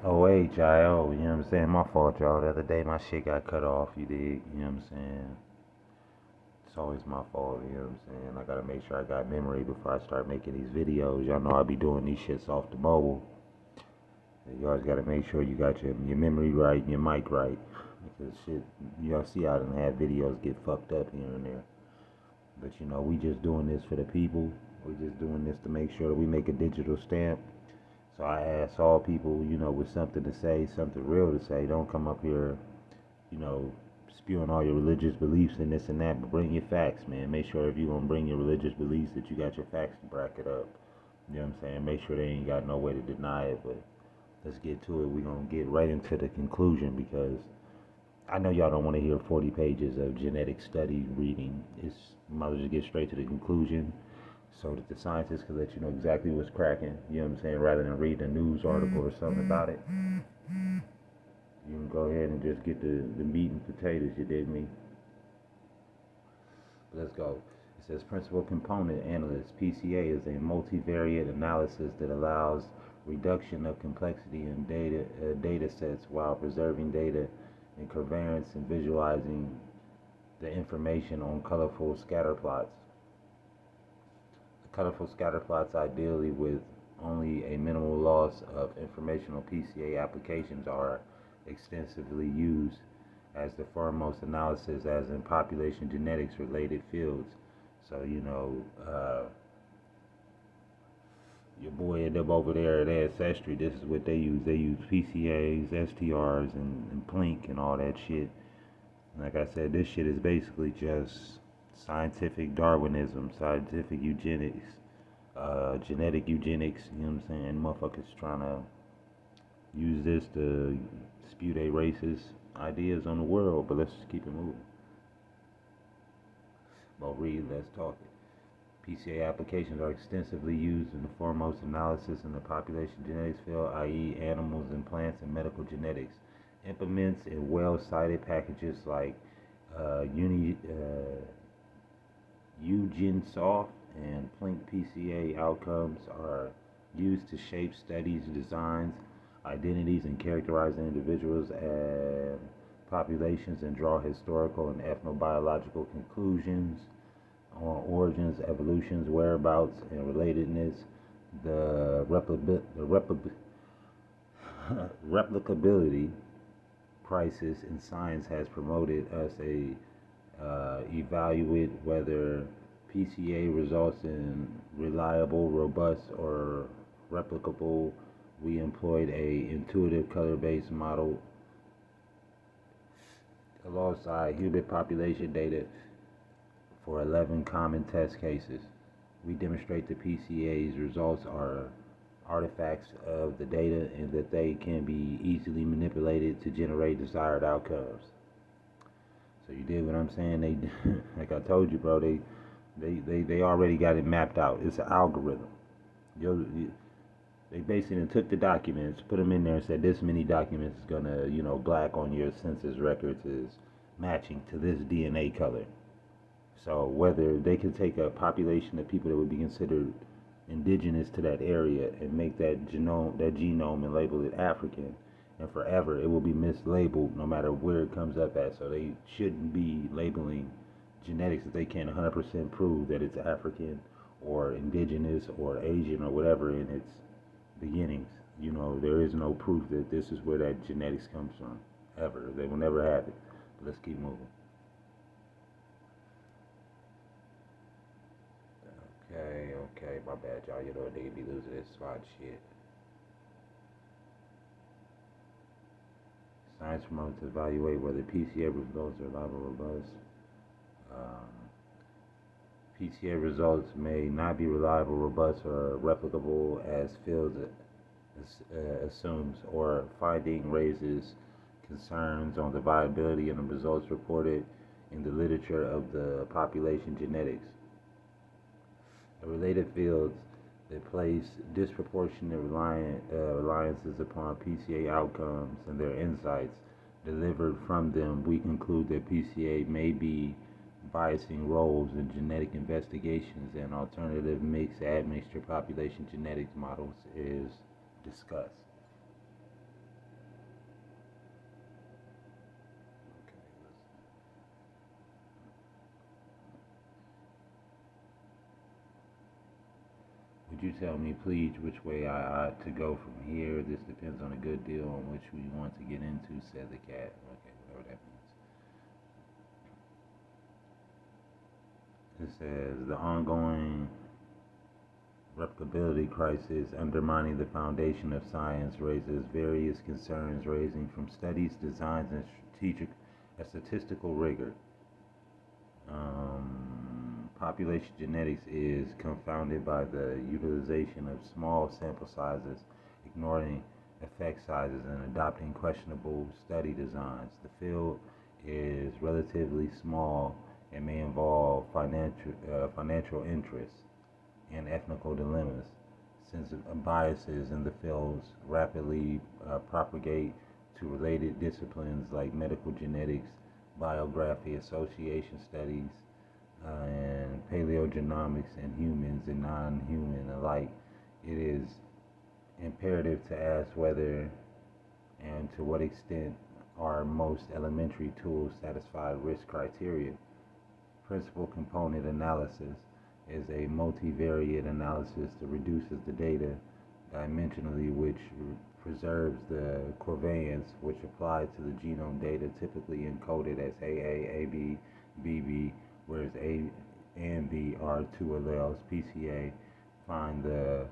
OHIO, you know what I'm saying? My fault, y'all. The other day my shit got cut off, you dig? You know what I'm saying? It's always my fault, you know what I'm saying? I gotta make sure I got memory before I start making these videos. Y'all know I be doing these shits off the mobile. You always gotta make sure you got your memory right and your mic right. Because shit, y'all see I done had videos get fucked up here and there. But you know, we just doing this for the people. We just doing this to make sure that we make a digital stamp. So I ask all people, you know, with something to say, something real to say, don't come up here, you know, spewing all your religious beliefs and this and that, but bring your facts, man. Make sure if you're going to bring your religious beliefs that you got your facts to back it up. You know what I'm saying? Make sure they ain't got no way to deny it, but let's get to it. We're going to get right into the conclusion because I know y'all don't want to hear 40 pages of genetic study reading. It's might as well just get straight to the conclusion so that the scientists can let you know exactly what's cracking, you know what I'm saying, rather than read a news article or something about it. You can go ahead and just get the meat and potatoes, you dig me? Let's go. It says principal component analysis. PCA is a multivariate analysis that allows reduction of complexity in data sets while preserving data in covariance and visualizing the information on colorful scatter plots. The colorful scatter plots, ideally with only a minimal loss of informational PCA applications, are extensively used as the foremost analysis as in population genetics related fields. So, you know, your boy and them over there at Ancestry, this is what they use. They use PCA'S, STRs, and Plink and all that shit. Like I said, this shit is basically just scientific Darwinism, scientific eugenics, genetic eugenics, you know what I'm saying? Motherfuckers trying to use this to spew their racist ideas on the world, but let's just keep it moving. Well, read, let's talk it. PCA applications are extensively used in the foremost analysis in the population genetics field, i.e. animals and plants and medical genetics. Implements in well-cited packages like Eugensoft and Plink PCA outcomes are used to shape studies, designs, identities, and characterize individuals and populations and draw historical and ethnobiological conclusions on origins, evolutions, whereabouts, and relatedness. The replicability crisis in science has promoted us evaluate whether PCA results in reliable, robust, or replicable. We employed a intuitive color-based model alongside human population data for 11 common test cases. We demonstrate the PCA's results are artifacts of the data and that they can be easily manipulated to generate desired outcomes. So you did what I'm saying? They, like I told you, bro. They already got it mapped out. It's an algorithm. They basically took the documents, put them in there, and said this many documents is gonna, you know, black on your census records is matching to this DNA color. So whether they can take a population of people that would be considered indigenous to that area and make that genome and label it African, and forever it will be mislabeled no matter where it comes up at. So they shouldn't be labeling genetics if they can't 100% prove that it's African or indigenous or Asian or whatever in its beginnings. You know, there is no proof that this is where that genetics comes from, ever. They will never have it. But let's keep moving. Okay, my bad, y'all. You know, they be losing this spot shit. Science promotes to evaluate whether PCA results are reliable or robust. PCA results may not be reliable, robust, or replicable as field assumes, or finding raises concerns on the viability and the results reported in the literature of the population genetics. The related fields that place disproportionate reliances upon PCA outcomes and their insights delivered from them, we conclude that PCA may be biasing roles in genetic investigations and alternative mixed admixture population genetics models is discussed. you tell me, please, which way I ought to go from here? This depends on a good deal on which we want to get into, said the cat. Okay, whatever that means. It says, the ongoing replicability crisis undermining the foundation of science raises various concerns ranging from studies, designs, and statistical rigor. Population genetics is confounded by the utilization of small sample sizes, ignoring effect sizes, and adopting questionable study designs. The field is relatively small and may involve financial interests and ethical dilemmas, since biases in the fields rapidly propagate to related disciplines like medical genetics, biography, association studies, and paleogenomics in humans and non-human alike. It is imperative to ask whether and to what extent our most elementary tools satisfy risk criteria. Principal component analysis is a multivariate analysis that reduces the data dimensionally, which preserves the covariance which applies to the genome data, typically encoded as AA, AB, BB, whereas A and B are two alleles. PCA find the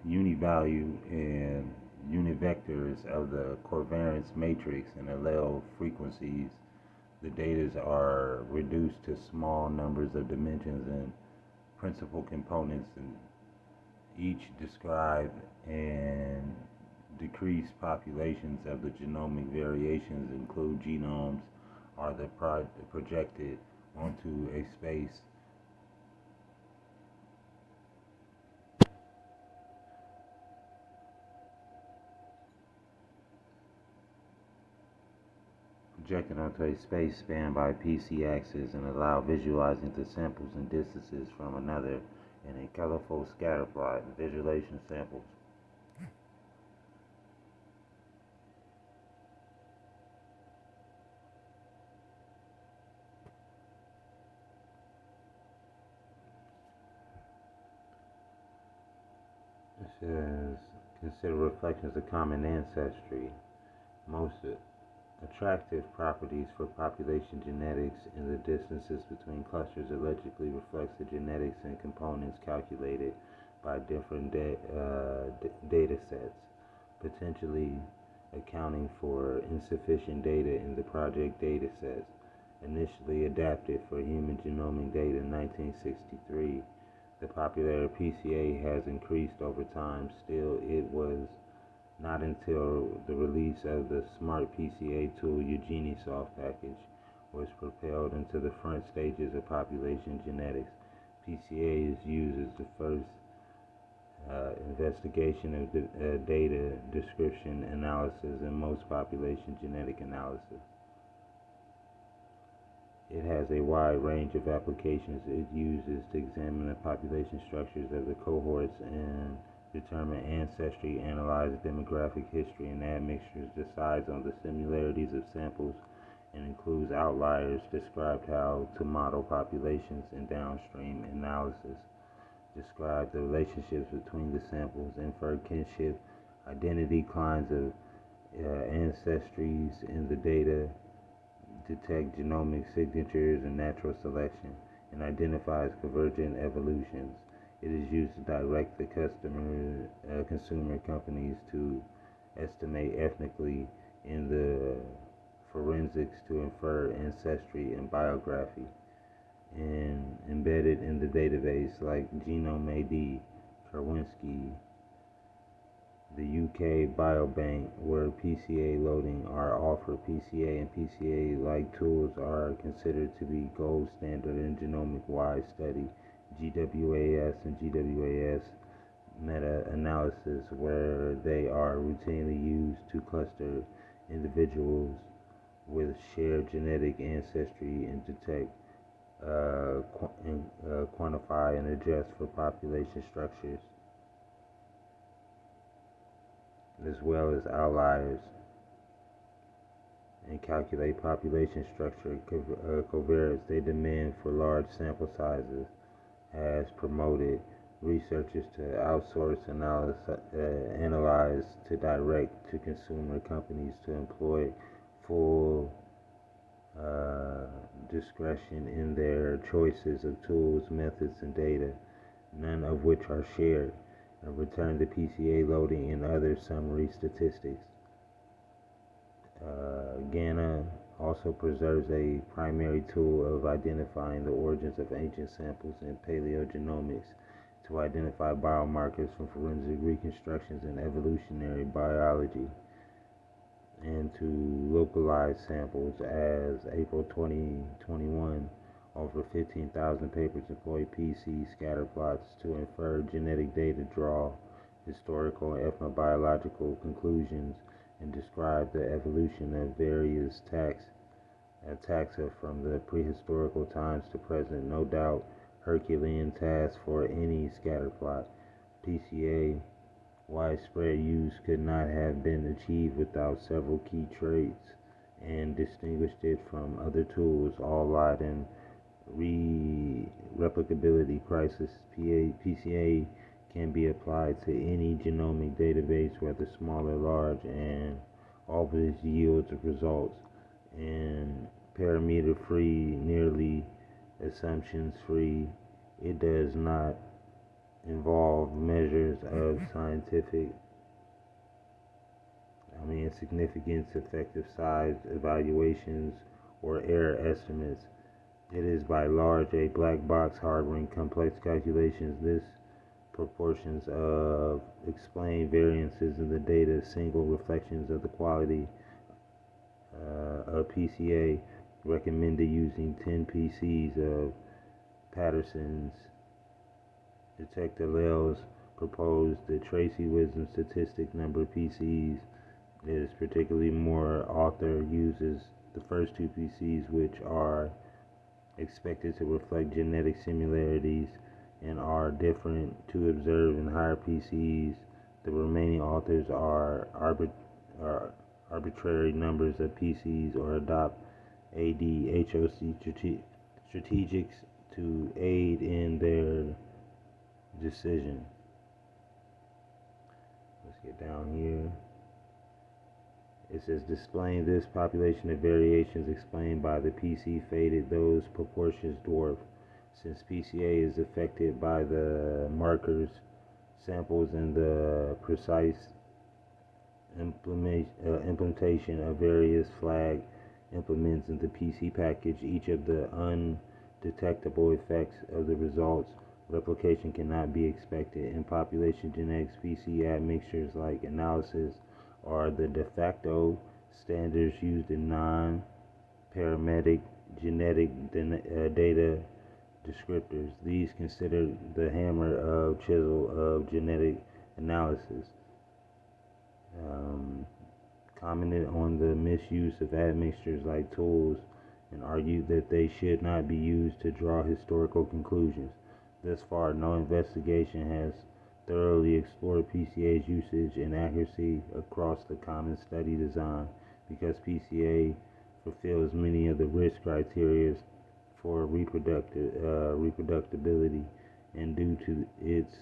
univalue and univectors of the covariance matrix and allele frequencies. The data are reduced to small numbers of dimensions and principal components, and each describe and decreased populations of the genomic variations include genomes are the projected onto a space spanned by PC-axis and allow visualizing the samples and distances from another in a colorful scatter plot. Visualization samples it says consider reflections of common ancestry. Most attractive properties for population genetics in the distances between clusters allegedly reflects the genetics and components calculated by different data sets, potentially accounting for insufficient data in the project data sets. Initially adapted for human genomic data in 1963, the popularity of PCA has increased over time. Still, it was not until the release of the Smart PCA tool Eugenisoft package was propelled into the front stages of population genetics. PCA is used as the first investigation of data description analysis in most population genetic analysis. It has a wide range of applications it uses to examine the population structures of the cohorts and determine ancestry, analyze demographic history and admixtures, decides on the similarities of samples, and includes outliers, described how to model populations in downstream analysis, describe the relationships between the samples, infer kinship, identity clines of ancestries in the data, detect genomic signatures and natural selection, and identifies convergent evolutions. It is used to direct the consumer companies to estimate ethnically in the forensics to infer ancestry and biography, and embedded in the database like GenomeAD, Kerwinsky, the UK Biobank, where PCA loading are offered. PCA and PCA-like tools are considered to be gold standard in genomic-wide study. GWAS and GWAS meta-analysis, where they are routinely used to cluster individuals with shared genetic ancestry and detect, quantify, and adjust for population structures, as well as outliers, and calculate population structure covariance. They demand for large sample sizes, has promoted researchers to outsource analyze to direct to consumer companies to employ full discretion in their choices of tools, methods, and data, none of which are shared, and return the PCA loading and other summary statistics. GANA also preserves a primary tool of identifying the origins of ancient samples in paleogenomics to identify biomarkers from forensic reconstructions in evolutionary biology, and to localize samples. As April 2021, over 15,000 papers employ PC scatter plots to infer genetic data, draw historical and ethnobiological conclusions, and describe the evolution of various taxa from the prehistorical times to present. No doubt Herculean task for any scatterplot. PCA widespread use could not have been achieved without several key traits and distinguished it from other tools, all lied in replicability crisis. PCA can be applied to any genomic database, whether small or large, and always yields results, and parameter-free, nearly assumptions-free. It does not involve measures of significance, effective size evaluations, or error estimates. It is by large a black box harboring complex calculations. This proportions of explained variances in the data, single reflections of the quality of PCA, recommended using 10 PCs of Patterson's detect alleles, proposed the Tracy Wisdom statistic number of PCs is particularly more. Author uses the first two PCs, which are expected to reflect genetic similarities and are different to observe in higher PCs. The remaining authors are arbitrary numbers of PCs or adopt ADHOC strategics to aid in their decision. Let's get down here. It says, displaying this population of variations explained by the PC faded, those proportions dwarf. Since PCA is affected by the markers, samples, and the precise implementation of various flag implements in the PC package, each of the undetectable effects of the results, replication cannot be expected. In population genetics, PC admixtures like analysis are the de facto standards used in non-parametric genetic data descriptors. These consider the hammer of chisel of genetic analysis. Commented on the misuse of admixtures like tools and argued that they should not be used to draw historical conclusions. Thus far, no investigation has thoroughly explored PCA's usage and accuracy across the common study design, because PCA fulfills many of the risk criteria for reproducibility, and due to its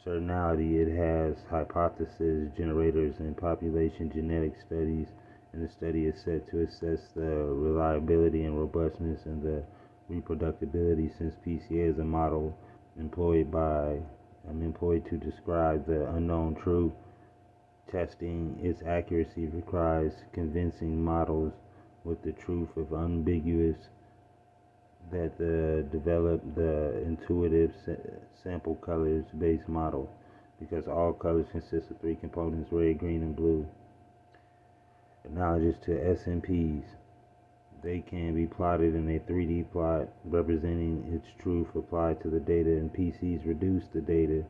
certainty, it has hypothesis generators in population genetic studies, and the study is set to assess the reliability and robustness and the reproducibility. Since PCA is a model employed to describe the unknown truth, testing its accuracy requires convincing models with the truth of ambiguous that develop the intuitive sample colors based model, because all colors consist of three components: red, green, and blue. Analogous to SNPs, they can be plotted in a 3D plot representing its truth applied to the data, and PCs reduce the data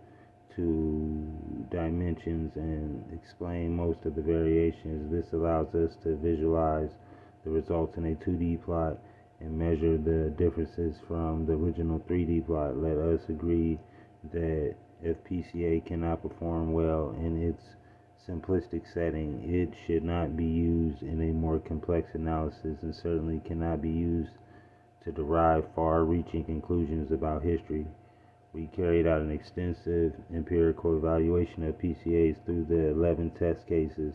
to dimensions and explain most of the variations. This allows us to visualize the results in a 2D plot and measure the differences from the original 3D plot. Let us agree that if PCA cannot perform well in its simplistic setting, it should not be used in a more complex analysis, and certainly cannot be used to derive far-reaching conclusions about history. We carried out an extensive empirical evaluation of PCA'S through the 11 test cases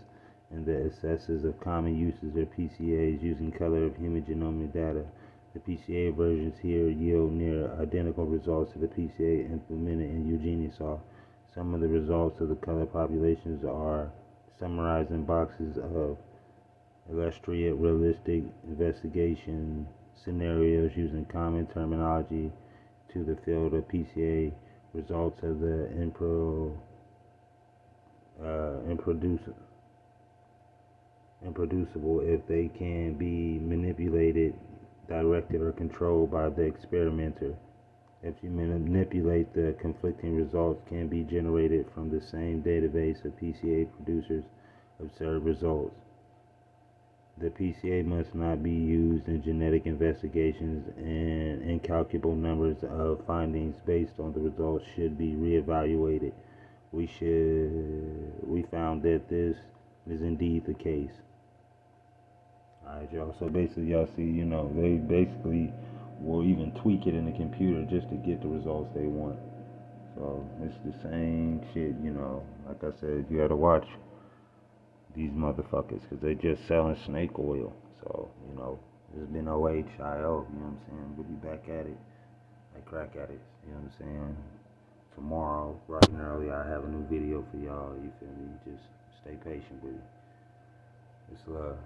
and the assesses of common uses of PCA'S using color of human genomic data. The PCA versions here yield near identical results to the PCA implemented in Eugenia saw. Some of the results of the color populations are summarized in boxes of illustrated realistic investigation scenarios using common terminology to the field of PCA. Results of the improducible if they can be manipulated, directed, or controlled by the experimenter. If you manipulate, the conflicting results can be generated from the same database of PCA producers' observed results. The PCA must not be used in genetic investigations, and incalculable numbers of findings based on the results should be reevaluated. We found that this is indeed the case. Alright, y'all. So basically, y'all see, they basically will even tweak it in the computer just to get the results they want. So it's the same shit, Like I said, you gotta watch these motherfuckers, because they just selling snake oil. So, it's been OH, IO, We'll be back at it like crack addicts, Tomorrow, bright and early, I have a new video for y'all, you feel me? Just stay patient with it. It's love.